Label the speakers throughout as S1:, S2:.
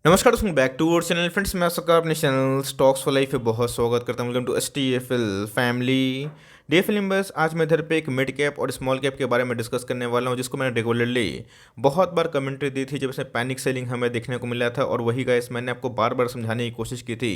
S1: नमस्कार दोस्तों, back to our channel friends. मैं आपका अपने चैनल स्टॉक्स फॉर लाइफ पे बहुत स्वागत करता हूँ। Welcome to STFL family. DFL members, आज मैं इधर पे एक मिड कैप और स्मॉल कैप के बारे में डिस्कस करने वाला हूँ, जिसको मैंने रेगुलरली बहुत बार कमेंट्री दी थी जब इसमें पैनिक सेलिंग हमें देखने को मिला था। और वही गाइस मैंने आपको बार बार समझाने की कोशिश की थी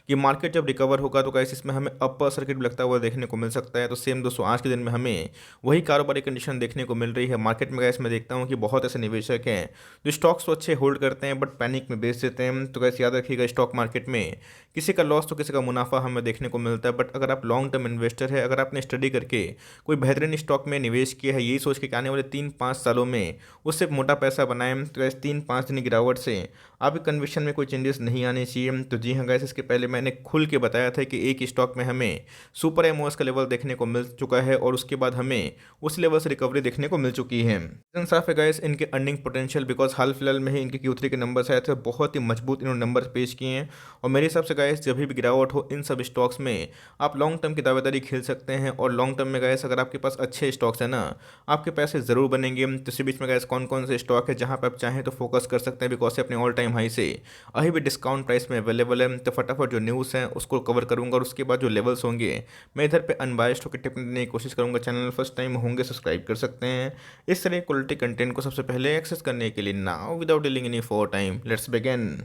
S1: कि मार्केट जब रिकवर होगा तो गाइस इसमें हमें अपर सर्किट भी लगता हुआ देखने को मिल सकता है। तो सेम दोस्तों, आज के दिन में हमें वही कारोबारी कंडीशन देखने को मिल रही है मार्केट में। गाइस मैं देखता हूँ कि बहुत ऐसे निवेशक हैं जो स्टॉक्स तो अच्छे होल्ड करते हैं बट पैनिक में बेच देते हैं। तो गाइस याद रखिएगा, स्टॉक मार्केट में किसी का लॉस तो किसी का मुनाफा हमें देखने को मिलता है। बट अगर आप लॉन्ग टर्म इन्वेस्टर है, अगर आपने स्टडी करके कोई बेहतरीन स्टॉक में निवेश किया है, यही सोच के कि आने वाले 3-5 सालों में उससे मोटा पैसा बनाएं, तो गाइस 3-5 दिन की गिरावट से आपकी कन्विक्शन में कोई चेंजेस नहीं आने चाहिए। तो जी हाँ गाइस, इसके पहले मैंने खुल के बताया था कि एक स्टॉक में हमें सुपर एमओएस का लेवल देखने को मिल चुका है और उसके बाद हमें उस लेवल से रिकवरी देखने को मिल चुकी है। रीजन साफ है गाइस, इनके अर्निंग पोटेंशियल, बिकॉज हाल फिलहाल में ही इनके Q3 के नंबर्स आए थे, बहुत ही मजबूत इन्होंने नंबर पेश किए हैं। और मेरे हिसाब से गाइस, जब भी गिरावट हो इन सब स्टॉक्स में आप लॉन्ग टर्म की दावेदारी खेल सकते हैं। और लॉन्ग टर्म में गाइस अगर आपके पास अच्छे स्टॉक्स हैं ना, आपके पैसे ज़रूर बनेंगे। तो इसी बीच में गाइस कौन कौन से स्टॉक है जहां पर आप चाहें तो फोकस कर सकते हैं, बिकॉज से अपने ऑल टाइम हाई से अभी भी डिस्काउंट प्राइस में अवेलेबल है। तो फटाफट जो न्यूज़ है उसको कवर करूंगा और उसके बाद जो लेवल्स होंगे मैं इधर पे अनबायस्ड होकर टिप्पणी देने की कोशिश करूंगा। चैनल फर्स्ट टाइम होंगे सब्सक्राइब कर सकते हैं इस तरह क्वालिटी कंटेंट को सबसे पहले एक्सेस करने के लिए। Now without dealing any for time, let's begin.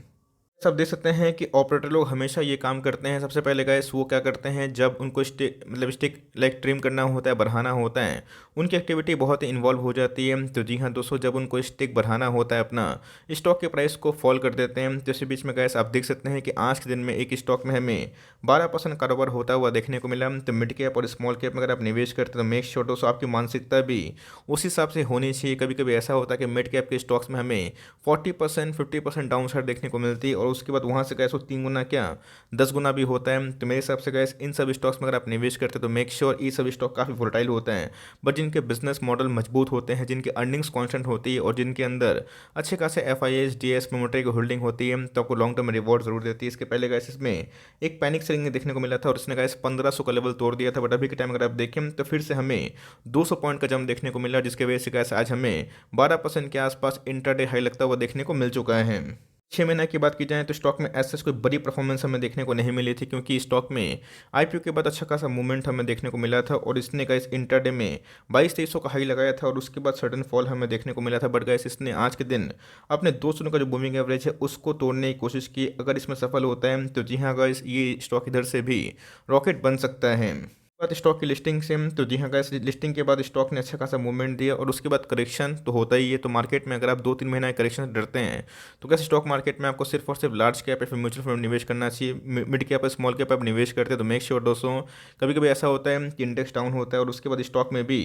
S1: सब देख सकते हैं कि ऑपरेटर लोग हमेशा ये काम करते हैं। सबसे पहले गाइस वो क्या करते हैं, जब उनको स्टिक लाइक ट्रिम करना होता है, बढ़ाना होता है, उनकी एक्टिविटी बहुत ही इन्वॉल्व हो जाती है। तो जी हाँ दोस्तों, जब उनको स्टिक बढ़ाना होता है अपना, स्टॉक के प्राइस को फॉल कर देते हैं। तो इसी बीच में गाइस आप देख सकते हैं कि आज के दिन में एक स्टॉक में हमें 12% कारोबार होता हुआ देखने को मिला। तो मिड कैप और स्मॉल कैप में अगर आप निवेश करते हैं तो मेक श्योर दोस्तों आपकी मानसिकता भी उस हिसाब से होनी चाहिए। कभी कभी ऐसा होता है कि मिड कैप के स्टॉक्स में हमें 40% 50% डाउन साइड देखने को मिलती है और उसके बाद वहाँ से गैस वो 3 गुना क्या 10 गुना भी होता है। तो मेरे हिसाब से गैस इन सब स्टॉक्स में अगर आप निवेश करते हैं तो मेक श्योर ये सब स्टॉक काफ़ी वोलेटाइल होते हैं, बट जिनके बिजनेस मॉडल मजबूत होते हैं, जिनकी अर्निंग्स कॉन्स्टेंट होती है और जिनके अंदर अच्छे खासे FIS DS प्रोमोटर की होल्डिंग होती है, तो आपको लॉन्ग टर्म रिवॉर्ड जरूर देती है। इसके पहले गैस इसमें एक पैनिक सेलिंग देखने को मिला था और इसने गैस 1500 का लेवल तोड़ दिया था। बट अभी के टाइम अगर आप देखें तो फिर से हमें 200 पॉइंट का जंप देखने को मिला, जिसके वजह से गैस आज हमें 12% के आसपास इंट्राडे हाई लगता हुआ देखने को मिल चुका है। 6 महीने की बात की जाए तो स्टॉक में ऐसा कोई बड़ी परफॉर्मेंस हमें देखने को नहीं मिली थी, क्योंकि स्टॉक में IPO के बाद अच्छा खासा मूवमेंट हमें देखने को मिला था और इसने गाइस इंटरडे में 2200-2300 का हाई लगाया था और उसके बाद सडन फॉल हमें देखने को मिला था। बट गाइस इसने आज के दिन अपने 200 दिनों का जो मूविंग एवरेज है उसको तोड़ने की कोशिश की। अगर इसमें सफल होता है तो जी हाँ गाइस, ये स्टॉक इधर से भी रॉकेट बन सकता है। बात स्टॉक की लिस्टिंग से, तो जी हाँ गाइस, लिस्टिंग के बाद स्टॉक ने अच्छा खासा मूवमेंट दिया और उसके बाद करेक्शन तो होता ही है। तो मार्केट में अगर आप 2-3 महीना करेक्शन से डरते हैं तो कैसे स्टॉक मार्केट में आपको सिर्फ और सिर्फ लार्ज कैप या फिर म्यूचुअल फंड निवेश करना चाहिए। मिड कैप या स्मॉल कैप आप निवेश करते हैं तो मेक श्योर दोस्तों, कभी कभी ऐसा होता है कि इंडेक्स डाउन होता है और उसके बाद स्टॉक में भी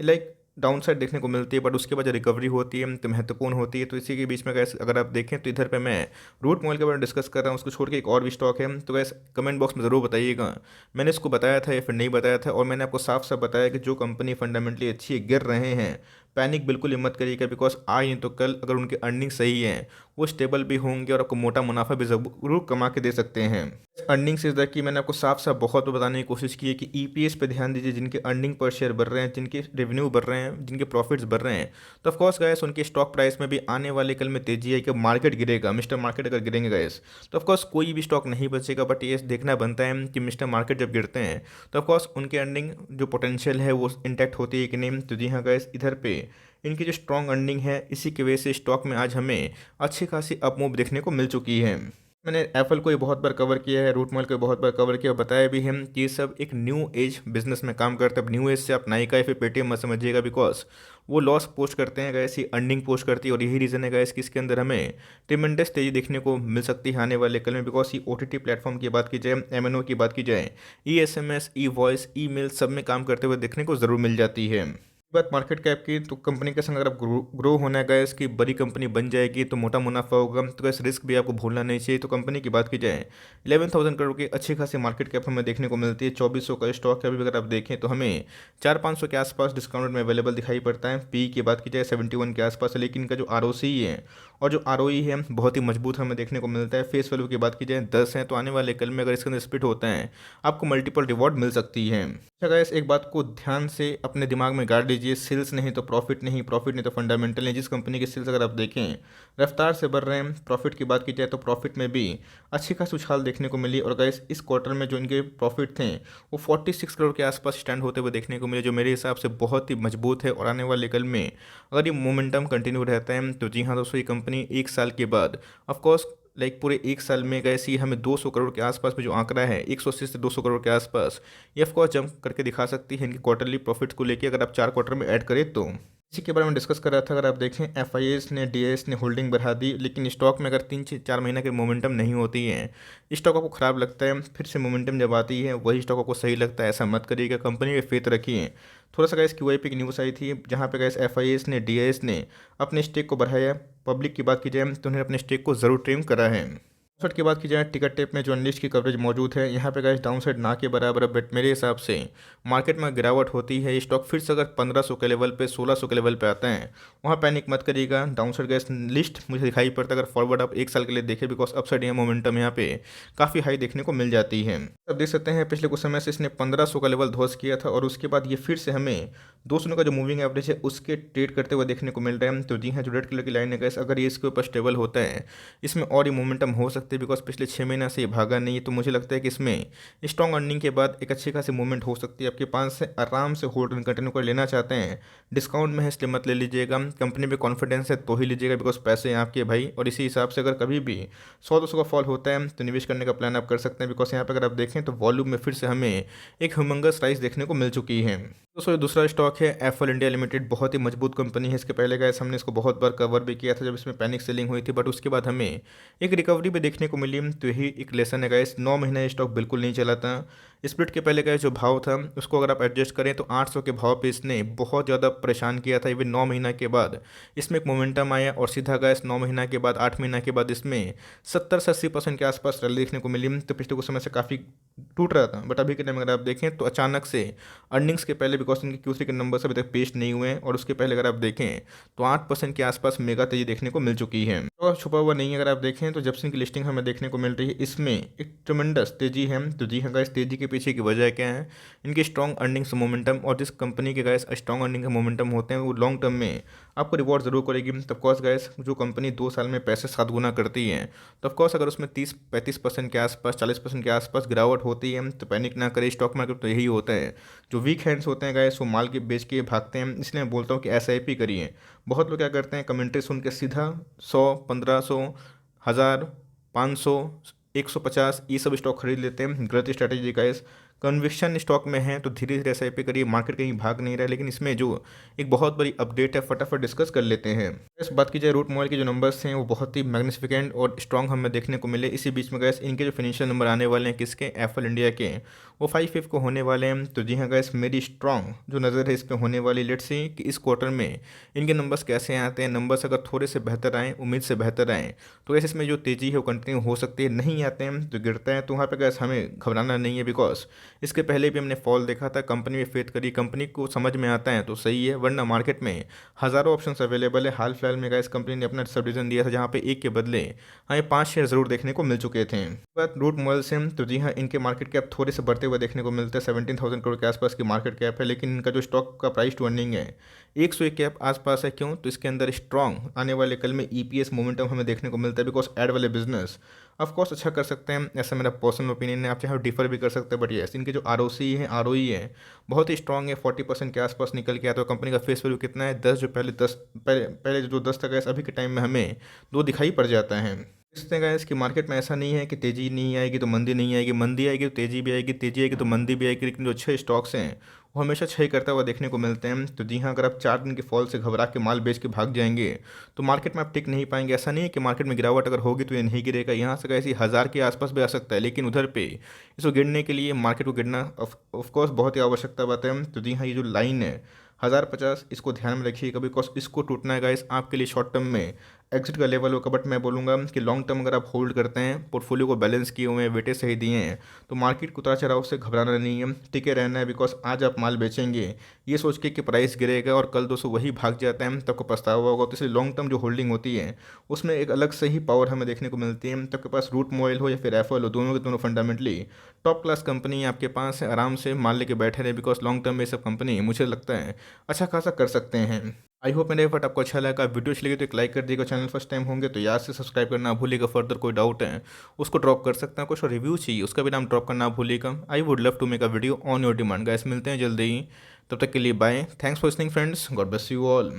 S1: लाइक डाउन साइड देखने को मिलती है, बट उसके बाद जो रिकवरी होती है तो महत्वपूर्ण होती है। तो इसी के बीच में गैस अगर आप देखें तो इधर पे मैं रूट मोबाइल के बारे में डिस्कस कर रहा हूँ, उसको छोड़ के एक और भी स्टॉक है। तो गैस कमेंट बॉक्स में ज़रूर बताइएगा मैंने इसको बताया था या फिर नहीं बताया था। और मैंने आपको साफ साफ बताया कि जो कंपनी फंडामेंटली अच्छी है, गिर रहे हैं, पैनिक बिल्कुल ही मत करिएगा, बिकॉज आज नहीं तो कल अगर उनकी अर्निंग सही है वो स्टेबल भी होंगे और आपको मोटा मुनाफा भी ज़रूर कमा के दे सकते हैं। अर्निंग से ज़्यादा कि मैंने आपको साफ साफ बहुत बताने की कोशिश की है कि EPS पे ध्यान दीजिए। जिनके अर्निंग पर शेयर बढ़ रहे हैं, जिनके रेवेन्यू बढ़ रहे हैं, जिनके प्रॉफिट्स बढ़ रहे हैं, तो ऑफकोर्स गैस उनके स्टॉक प्राइस में भी आने वाले कल में तेजी है कि मार्केट गिरेगा, मिस्टर मार्केट अगर गिरेंगे गैस तो ऑफकोर्स कोई भी स्टॉक नहीं बचेगा। बट ये देखना बनता है कि मिस्टर मार्केट जब गिरते हैं तो ऑफकोर्स उनके अर्निंग जो पोटेंशियल है वो इंटैक्ट होती है कि नहीं। तो जी हाँ गैस, इधर पे इनकी जो स्ट्रॉन्ग अर्निंग है इसी की वजह से स्टॉक में आज हमें अच्छी खासी अपमूव देखने को मिल चुकी है। मैंने एप्पल को ही बहुत बार कवर किया है, रूट मोबाइल को बहुत बार कवर किया और बताया भी है कि ये सब एक न्यू एज बिजनेस में काम करते हैं। अब न्यू एज से आप नाइका या फिर पेटीएम मत समझिएगा, बिकॉज वो लॉस पोस्ट करते हैं गैस, ये अर्निंग पोस्ट करती है। और यही रीज़न है गैस कि इसके अंदर हमें ट्रिमेंडस तेजी देखने को मिल सकती है आने वाले कल में, बिकॉज ये OTT प्लेटफॉर्म की बात की जाए, MNO की बात की जाए, SMS, E-वॉइस, ईमेल सब में काम करते हुए देखने को ज़रूर मिल जाती है। बात मार्केट कैप की, तो कंपनी के संग अगर आप ग्रो होना है गैस की बड़ी कंपनी बन जाएगी तो मोटा मुनाफा होगा, तो गैस रिस्क भी आपको भूलना नहीं चाहिए। तो कंपनी की बात की जाए 11,000 करोड़ की अच्छी खासी मार्केट कैप हमें देखने को मिलती है। 2400 का स्टॉक है, अभी अगर आप देखें तो हमें 400-500 के आसपास डिस्काउंट में अवेलेबल दिखाई पड़ता है। पी की बात की जाए 71 के आसपास है, लेकिन इनका जो ROC है और जो ROE है बहुत ही मजबूत हमें देखने को मिलता है। फेस वैल्यू की बात की जाए 10 है, तो आने वाले कल में अगर इसके अंदर स्प्लिट होता है आपको मल्टीपल रिवॉर्ड मिल सकती है। अच्छा गाइस, एक बात को ध्यान से अपने दिमाग में गाड़ लीजिए, सेल्स नहीं तो प्रॉफिट नहीं, प्रॉफिट नहीं तो फंडामेंटल नहीं। जिस कंपनी के सेल्स अगर आप देखें रफ्तार से बढ़ रहे हैं, प्रॉफिट की बात की जाए तो प्रॉफिट में भी अच्छी खासी उछाल देखने को मिली। और गाइस इस क्वार्टर में जो इनके प्रॉफिट थे वो 46 करोड़ के आसपास स्टैंड होते हुए देखने को मिले, जो मेरे हिसाब से बहुत ही मजबूत है। और आने वाले कल में अगर ये मोमेंटम कंटिन्यू रहता है तो जी हाँ दोस्तों, ये कंपनी एक साल के बाद ऑफकोर्स पूरे एक साल में गए सी हमें 200 करोड़ के आसपास में जो आंकड़ा है 180 से 200 करोड़ के आसपास ये ऑफकोर्स जंप करके दिखा सकती है इनकी क्वार्टरली प्रॉफिट्स को लेके, अगर आप 4 क्वार्टर में ऐड करें तो। इसी के बारे में डिस्कस कर रहा था। अगर आप देखें एफ ने डी ने होल्डिंग बढ़ा दी, लेकिन स्टॉक में अगर 3 से 4 महीने की मोमेंटम नहीं होती है, स्टॉक आपको ख़राब लगता है, फिर से मोमेंटम जब आती है वही स्टॉक आपको सही लगता है, ऐसा मत करिएगा। कंपनी में फेथ रखिए। थोड़ा सा गैस QIP की न्यूज़ आई थी जहाँ पे गैस एफ ने डी ने अपने स्टेक को बढ़ाया। पब्लिक की बात की जाए तो उन्होंने अपने स्टेक को ज़रूर ट्रिम करा है। डाउनसाइड की बात की जाए टिकट टेप में जो अनलिस्ट की कवरेज मौजूद है, यहाँ पे गाइस डाउनसाइड ना के बराबर है, बट मेरे हिसाब से मार्केट में गिरावट होती है, स्टॉक फिर से अगर 1500 के लेवल पे 1600 के लेवल पे आता है वहाँ पैनिक मत करिएगा। डाउनसाइड गाइस लिस्ट मुझे दिखाई पड़ता है अगर फॉरवर्ड आप एक साल के लिए देखें, बिकॉज अपसाइड यहाँ मोमेंटम यहाँ पे काफ़ी हाई देखने को मिल जाती है। अब देख सकते हैं पिछले कुछ समय से इसने 1500 का लेवल ध्वस्त किया था और उसके बाद ये फिर से हमें 200 का जो मूविंग एवरेज है उसके ट्रेड करते हुए देखने को मिल रहा है। तो जी हाँ, जो रेड कलर की लाइन है गैस, अगर ये इसके ऊपर स्टेबल होता है इसमें और ये मोमेंटम हो सकती है, बिकॉज पिछले 6 महीना से ये भागा नहीं है। तो मुझे लगता है कि इसमें स्ट्रॉन्ग अर्निंग के बाद एक अच्छी खासी मूवमेंट हो सकती है। आपके पास से आराम से होल्ड कंटिन्यू कर लेना चाहते हैं, डिस्काउंट में है इसलिए मत ले लीजिएगा। कंपनी पे कॉन्फिडेंस है तो ही लीजिएगा, बिकॉज पैसे हैं आपके भाई। और इसी हिसाब से अगर कभी भी 100-200 का फॉल होता है तो निवेश करने का प्लान आप कर सकते हैं, बिकॉज यहाँ पर अगर आप देखें तो वॉल्यूम में फिर से हमें एक ह्यूमंगस राइज देखने को मिल चुकी है। दोस्तों दूसरा स्टॉक है एफएल इंडिया लिमिटेड। बहुत ही मजबूत कंपनी है। इसके पहले गैस हमने इसको बहुत बार कवर भी किया था जब इसमें पैनिक सेलिंग हुई थी, बट उसके बाद हमें एक रिकवरी भी देखने को मिली। तो यही एक लेसन है गैस, 9 महीना ये स्टॉक बिल्कुल नहीं चला था। स्प्लिट के पहले का जो भाव था उसको अगर आप एडजस्ट करें तो 800 के भाव पे इसने बहुत ज़्यादा परेशान किया था। इवन 9 महीना के बाद इसमें एक मोमेंटम आया और सीधा गैस 9 महीना के बाद 8 महीना के बाद इसमें 70 से 80% के आसपास रैली देखने को मिली। तो पिछले कुछ समय से काफ़ी टूट रहा था, बट अभी के टाइम अगर आप देखें तो अचानक से अर्निंग्स के पहले, बिकॉज इनके Q3 के नंबर्स अभी तक पेश नहीं हुए हैं, और उसके पहले अगर आप देखें तो 8% के आसपास मेगा तेजी देखने को मिल चुकी है। तो छुपा हुआ नहीं है। अगर आप देखें तो जब से इनकी लिस्टिंग हमें देखने को मिल रही है इसमें एक ट्रमेंडस तेजी है। तो जी हाँ गाइस, तेजी के पीछे की वजह क्या है? इनकी स्ट्रॉन्ग अर्निंग्स मोमेंटम। और जिस कंपनी के गाइस स्ट्रॉन्ग अर्निंग के मोमेंटम होते हैं वो लॉन्ग टर्म में आपको रिवॉर्ड जरूर करेगी। तो ऑफकोर्स गाइस, जो कंपनी 2 साल में पैसे 7 गुना करती है, तो ऑफकोर्स अगर उसमें 30-35% के आसपास 40% के आसपास गिरावट होती है तो पैनिक ना करे। स्टॉक मार्केट तो यही होता है, जो वीक हैंड्स होते हैं गाइस वो माल के बेच के भागते हैं। इसलिए मैं बोलता हूँ कि SIP करिए। बहुत लोग क्या करते हैं, कमेंट्री सुन के सीधा 100, 1500, 1000, 500, 150 ये सब स्टॉक खरीद लेते हैं। गलत स्ट्रैटेजी गाइस। कन्विक्शन स्टॉक में है तो धीरे धीरे SIP करिए। मार्केट कहीं भाग नहीं रहा है, लेकिन इसमें जो एक बहुत बड़ी अपडेट है फटाफट डिस्कस कर लेते हैं। इस बात की जाए रूट मोबाइल के जो नंबर्स हैं वो बहुत ही मैग्निफिकेंट और स्ट्रॉन्ग हमें देखने को मिले। इसी बीच में गैस इनके जो फिनेंशियल नंबर आने वाले हैं किसके, एफएल इंडिया के, वो 5/5 को होने वाले हैं। तो जी हाँ गैस, मेरी स्ट्रॉन्ग जो नज़र है इस पर होने वाली। लेट्स सी कि इस क्वार्टर में इनके नंबर्स कैसे आते हैं। नंबर्स अगर थोड़े से बेहतर आएँ, उम्मीद से बेहतर आएँ, तो गैस इसमें जो तेज़ी है वो कंटिन्यू हो सकती है। नहीं आते हैं तो गिरता है, तो वहाँ पर गैस हमें घबराना नहीं है, बिकॉज इसके पहले भी हमने फॉल देखा था। कंपनी में फेथ करी, कंपनी को समझ में आता है तो सही है, वरना मार्केट में हज़ारों ऑप्शंस अवेलेबल है। हाल फिलहाल में गाइस कंपनी ने अपना सब डिवीजन दिया था जहाँ पे एक के बदले हमें 5 शेयर जरूर देखने को मिल चुके थे। बात रूट मोबाइल से, तो जी हाँ, इनके मार्केट कैप थोड़े से बढ़ते हुए देखने को मिलते हैं। 17,000 करोड़ के आसपास की मार्केट कैप है, लेकिन इनका जो स्टॉक का प्राइस टू अर्निंग है 101 के आसपास है। क्यों? तो इसके अंदर स्ट्रॉन्ग आने वाले कल में EPS मोमेंटम हमें देखने को मिलता है, बिकॉज एड वाले बिजनेस ऑफकोर्स अच्छा कर सकते हैं, ऐसा मेरा पर्सनल ओपिनियन है। आप चाहे डिफर भी कर सकते हैं, बट येस इनके जो ROC है, ROE है, बहुत ही स्ट्रॉन्ग है। 40% के आसपास निकल के आता है। कंपनी का फेस वैल्यू कितना है? 10, जो पहले जो 10 था गैस, अभी के टाइम में हमें 2 दिखाई पड़ जाता है। इससे गैस कि मार्केट में ऐसा नहीं है कि तेज़ी नहीं आएगी तो मंदी नहीं आएगी, मंदी आएगी तो तेज़ी भी आएगी, तेज़ी आएगी तो मंदी भी आएगी। लेकिन जो अच्छे स्टॉक्स हैं वो हमेशा अच्छा करता हुआ देखने को मिलते हैं। तो जी हाँ, अगर आप 4 दिन के फॉल से घबरा के माल बेच के भाग जाएंगे तो मार्केट में आप टिक नहीं पाएंगे। ऐसा नहीं है कि मार्केट में गिरावट अगर होगी तो ये नहीं गिरेगा, यहाँ से कैसी 1000 के आसपास भी आ सकता है, लेकिन उधर पे इसको गिरने के लिए मार्केट को गिरना ऑफकोर्स बहुत ही आवश्यकता बात है। तो जी हाँ, ये जो लाइन है 1050, इसको ध्यान में रखिएगा, बिकॉज इसको टूटना है गाइस आपके लिए शॉर्ट टर्म में एग्जिट का लेवल होगा, बट मैं बोलूँगा कि लॉन्ग टर्म अगर आप होल्ड करते हैं, पोर्टफोलियो को बैलेंस किए हुए हैं, वेटेज सही दिए हैं, तो मार्केट को उतार चढ़ाव से घबराना नहीं है, टिके रहना है। बिकॉज आज आप माल बेचेंगे ये सोच के कि प्राइस गिरेगा और कल दोस्तों वही भाग जाता है तो आपको पछतावा होगा। तो इसलिए लॉन्ग टर्म जो होल्डिंग होती है उसमें एक अलग से ही पावर हमें देखने को मिलती है। तो आपके पास रूट मोबाइल हो या फिर एफएल हो, दोनों के दोनों फंडामेंटली टॉप क्लास कंपनी आपके पास है, आराम से माल लेके बैठे रहे। बिकॉज लॉन्ग टर्म में ये सब कंपनी मुझे लगता है अच्छा खासा कर सकते हैं। आई होप मेरा एफर्ट आपको अच्छा लगा। वीडियो अच्छी लगी तो एक लाइक कर दीजिएगा। चैनल फर्स्ट टाइम होंगे तो याद से सब्सक्राइब करना भूलिएगा। फर्दर कोई डाउट है उसको ड्रॉप कर सकते हैं, कुछ रिव्यू चाहिए उसका भी नाम ड्रॉप करना भूलिएगा। I would love to make a video on your demand. Guys मिलते हैं जल्दी ही, तब तक के लिए bye. Thanks for listening friends, God bless you all.